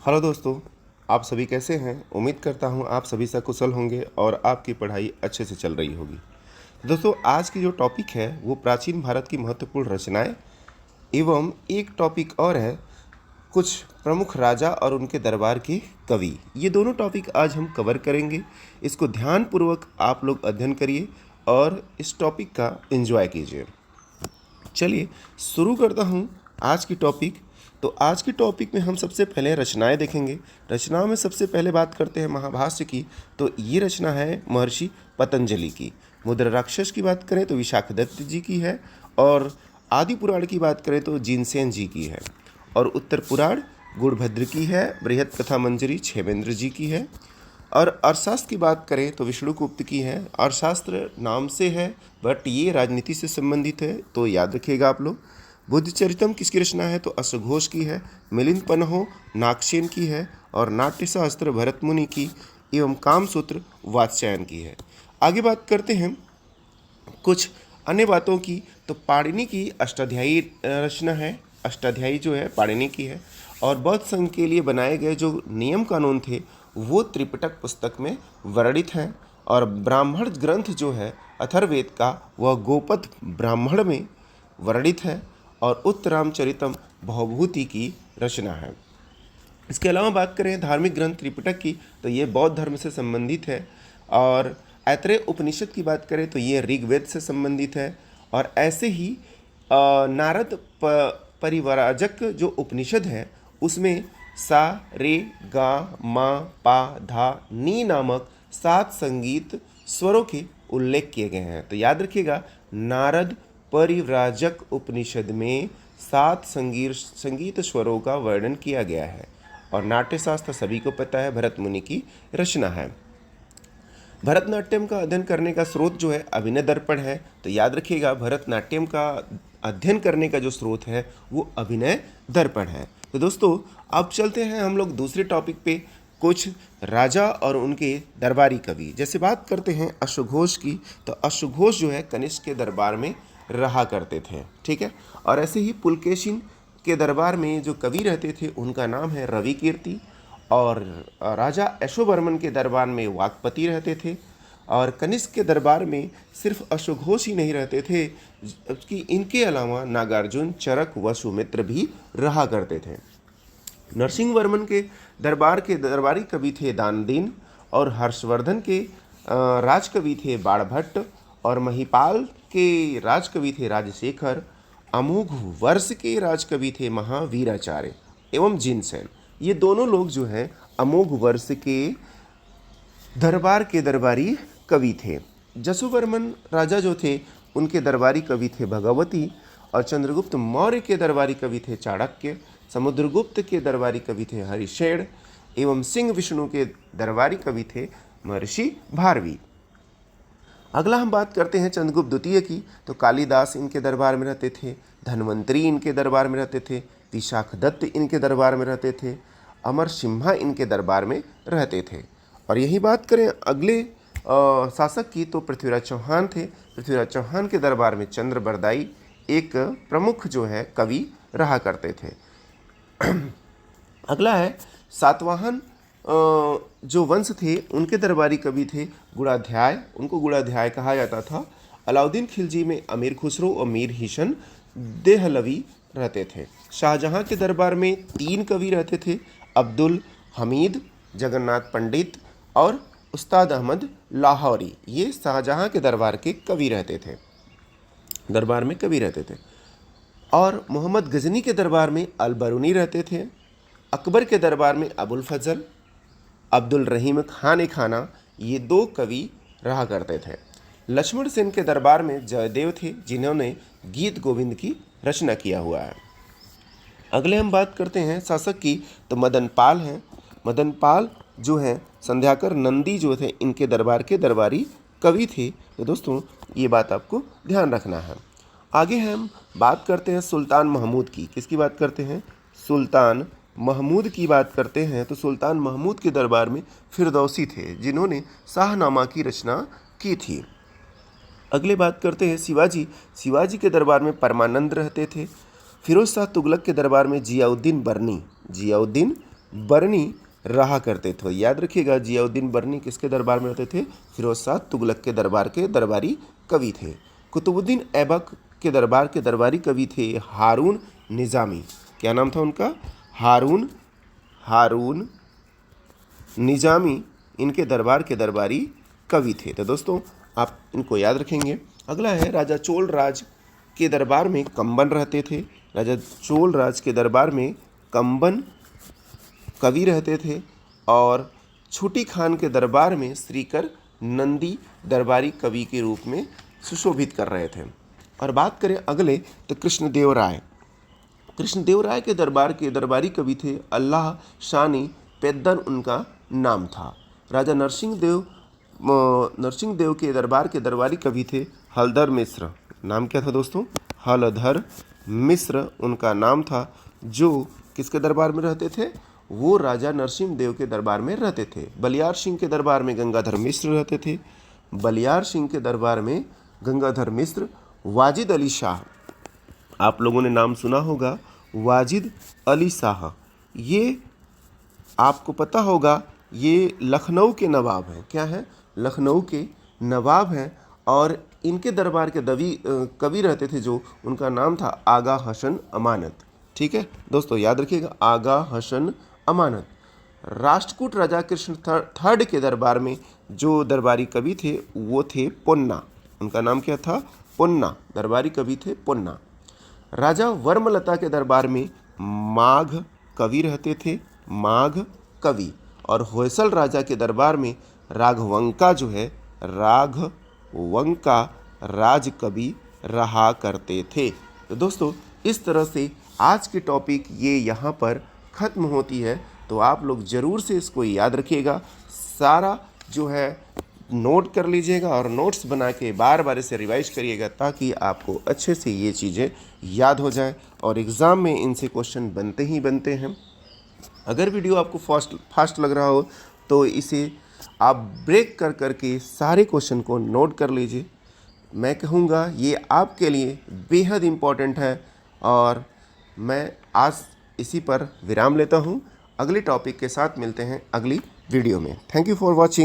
Hello दोस्तों, आप सभी कैसे हैं? उम्मीद करता हूं आप सभी सकुशल होंगे और आपकी पढ़ाई अच्छे से चल रही होगी। दोस्तों, आज की जो टॉपिक है वो प्राचीन भारत की महत्वपूर्ण रचनाएं एवं एक टॉपिक और है कुछ प्रमुख राजा और उनके दरबार के कवि। ये दोनों टॉपिक आज हम कवर करेंगे। इसको ध्यानपूर्वक आप लोग अध्ययन करिए और इस टॉपिक का एंजॉय कीजिए। चलिए शुरू करता हूँ आज की टॉपिक। तो आज की टॉपिक में हम सबसे पहले रचनाएं देखेंगे। रचनाओं में सबसे पहले बात करते हैं महाभाष्य की। तो ये रचना है महर्षि पतंजलि की। मुद्रा राक्षस की बात करें तो विशाखदत्त जी की है, और आदि पुराण की बात करें तो जिनसेन जी की है, और उत्तर पुराण गुणभद्र की है। बृहत कथा मंजरी क्षेमेंद्र जी की है। और अर्थशास्त्र की बात करें तो विष्णुगुप्त की है। अर्थशास्त्र नाम से है बट ये राजनीति से संबंधित है, तो याद रखिएगा आप लोग। बुद्धचरितम किसकी रचना है तो अश्वघोष की है। मिलिंद पन्हो नागसेन की है, और नाट्यशास्त्र भरत मुनि की एवं कामसूत्र वात्स्यायन की है। आगे बात करते हैं कुछ अन्य बातों की। तो पाणिनि की अष्टाध्यायी रचना है। अष्टाध्यायी जो है पाणिनि की है, और बौद्ध संघ के लिए बनाए गए जो नियम कानून थे वो त्रिपिटक पुस्तक में वर्णित हैं। और ब्राह्मण ग्रंथ जो है अथर्ववेद का वह गोपद ब्राह्मण में वर्णित है, और उत्तरामचरितम भवभूति की रचना है। इसके अलावा बात करें धार्मिक ग्रंथ त्रिपिटक की, तो ये बौद्ध धर्म से संबंधित है। और ऐत्रेय उपनिषद की बात करें तो ये ऋग्वेद से संबंधित है। और ऐसे ही नारद परिव्राजक जो उपनिषद है उसमें सा रे गा मा पा धा नी नामक 7 संगीत स्वरों के उल्लेख किए गए हैं। तो याद रखिएगा, नारद परिव्राजक उपनिषद में 7 संगीत स्वरों का वर्णन किया गया है। और नाट्यशास्त्र सभी को पता है भरत मुनि की रचना है। भरतनाट्यम का अध्ययन करने का स्रोत जो है अभिनय दर्पण है। तो याद रखिएगा, भरतनाट्यम का अध्ययन करने का जो स्रोत है वो अभिनय दर्पण है। तो दोस्तों, अब चलते हैं हम लोग दूसरे टॉपिक पे, कुछ राजा और उनके दरबारी कवि। जैसे बात करते हैं अश्वघोष की, तो अश्वघोष जो है कनिष्क के दरबार में रहा करते थे, ठीक है। और ऐसे ही पुलकेशिन के दरबार में जो कवि रहते थे उनका नाम है रवि कीर्ति। और राजा अश्ववर्मन के दरबार में वाकपति रहते थे। और कनिष्क के दरबार में सिर्फ अश्वघोष ही नहीं रहते थे, जबकि इनके अलावा नागार्जुन, चरक व सुमित्र भी रहा करते थे। नरसिंह वर्मन के दरबार के दरबारी कवि थे दानदीन, और हर्षवर्धन के राजकवि थे बाणभट्ट, और महिपाल के राजकवि थे राजशेखर। अमोघ वर्ष के राजकवि थे महावीराचार्य एवं जिनसेन। ये दोनों लोग जो हैं अमोघ वर्ष के दरबार के दरबारी कवि थे। जसुवर्मन राजा जो थे उनके दरबारी कवि थे भगवती, और चंद्रगुप्त मौर्य के दरबारी कवि थे चाणक्य। समुद्रगुप्त के दरबारी कवि थे हरिशेण, एवं सिंह विष्णु के दरबारी कवि थे महर्षि भारवी। अगला हम बात करते हैं चंद्रगुप्त द्वितीय की। तो कालिदास इनके दरबार में रहते थे, धन्वंतरी इनके दरबार में रहते थे, विशाखदत्त इनके दरबार में रहते थे, अमर सिम्हा इनके दरबार में रहते थे। और यही बात करें अगले शासक की, तो पृथ्वीराज चौहान थे। पृथ्वीराज चौहान के दरबार में चंद्र बरदाई एक प्रमुख जो है कवि रहा करते थे। अगला है सातवाहन जो वंश थे उनके दरबारी कवि थे गुणाध्याय। उनको गुणाध्याय कहा जाता था। अलाउद्दीन खिलजी में अमीर खुसरो और मीर हिशन देहलवी रहते थे। शाहजहां के दरबार में 3 कवि रहते थे, अब्दुल हमीद, जगन्नाथ पंडित और उस्ताद अहमद लाहौरी। ये शाहजहां के दरबार के कवि रहते थे, दरबार में कवि रहते थे। और मोहम्मद गजनी के दरबार में अल-बरूनी रहते थे। अकबर के दरबार में अबुल फजल, अब्दुल रहीम खान खाना, ये 2 कवि रहा करते थे। लक्ष्मण सेन के दरबार में जयदेव थे, जिन्होंने गीत गोविंद की रचना किया हुआ है। अगले हम बात करते हैं शासक की, तो मदन पाल हैं। मदन पाल जो हैं संध्याकर नंदी जो थे इनके दरबार के दरबारी कवि थे। तो दोस्तों, ये बात आपको ध्यान रखना है। आगे हम बात करते हैं सुल्तान महमूद की। किसकी बात करते हैं? सुल्तान महमूद की बात करते हैं। तो सुल्तान महमूद के दरबार में फिरदौसी थे, जिन्होंने शाहनामा की रचना की थी। अगले बात करते हैं शिवाजी। शिवाजी के दरबार में परमानंद रहते थे। फिरोज शाह तुगलक के दरबार में जियाउद्दीन बर्नी बरनी रहा करते थे। याद रखिएगा, जियाउद्दीन बरनी किसके दरबार में रहते थे? फिरोज शाह तुगलक के दरबार के दरबारी कवि थे। कुतुबुद्दीन ऐबक के दरबार के दरबारी कवि थे हारून निज़ामी। क्या नाम था उनका? हारून निज़ामी इनके दरबार के दरबारी कवि थे। तो दोस्तों आप इनको याद रखेंगे। अगला है, राजा चोल राज के दरबार में कंबन रहते थे। राजा चोल राज के दरबार में कंबन कवि रहते थे और छुटी खान के दरबार में श्रीकर नंदी दरबारी कवि के रूप में सुशोभित कर रहे थे। और बात करें अगले तो कृष्णदेव राय के दरबार के दरबारी कवि थे अल्लाह शानी पेद्दन उनका नाम था। राजा नरसिंह देव के दरबार के दरबारी कवि थे हलधर मिश्र। नाम क्या था दोस्तों? हलधर मिश्र उनका नाम था, जो किसके दरबार में रहते थे? वो राजा नरसिंह देव के दरबार में रहते थे। बलियार सिंह के दरबार में गंगाधर मिश्र रहते थे। बलियार सिंह के दरबार में गंगाधर मिश्र। वाजिद अली शाह, आप लोगों ने नाम सुना होगा, वाजिद अली शाह, ये आपको पता होगा, ये लखनऊ के नवाब हैं। क्या है? लखनऊ के नवाब हैं। और इनके दरबार के कवि रहते थे जो, उनका नाम था आगा हसन अमानत। ठीक है दोस्तों, याद रखिएगा, आगा हसन अमानत। राष्ट्रकूट राजा कृष्ण थर्ड के दरबार में जो दरबारी कवि थे वो थे पोन्ना। उनका नाम क्या था? पोन्ना। दरबारी कवि थे पोन्ना। राजा वर्मलता के दरबार में माघ कवि रहते थे, माघ कवि। और होयसल राजा के दरबार में राघवंका जो है, राघवंका राज कवि रहा करते थे। तो दोस्तों इस तरह से आज की टॉपिक ये यहाँ पर ख़त्म होती है। तो आप लोग ज़रूर से इसको याद रखिएगा, सारा जो है नोट कर लीजिएगा और नोट्स बना के बार बार इसे रिवाइज करिएगा, ताकि आपको अच्छे से ये चीज़ें याद हो जाएं और एग्ज़ाम में इनसे क्वेश्चन बनते ही बनते हैं। अगर वीडियो आपको फास्ट लग रहा हो तो इसे आप ब्रेक कर करके सारे क्वेश्चन को नोट कर लीजिए। मैं कहूँगा ये आपके लिए बेहद इम्पॉर्टेंट है। और मैं आज इसी पर विराम लेता हूँ। अगले टॉपिक के साथ मिलते हैं अगली वीडियो में। Thank you for watching.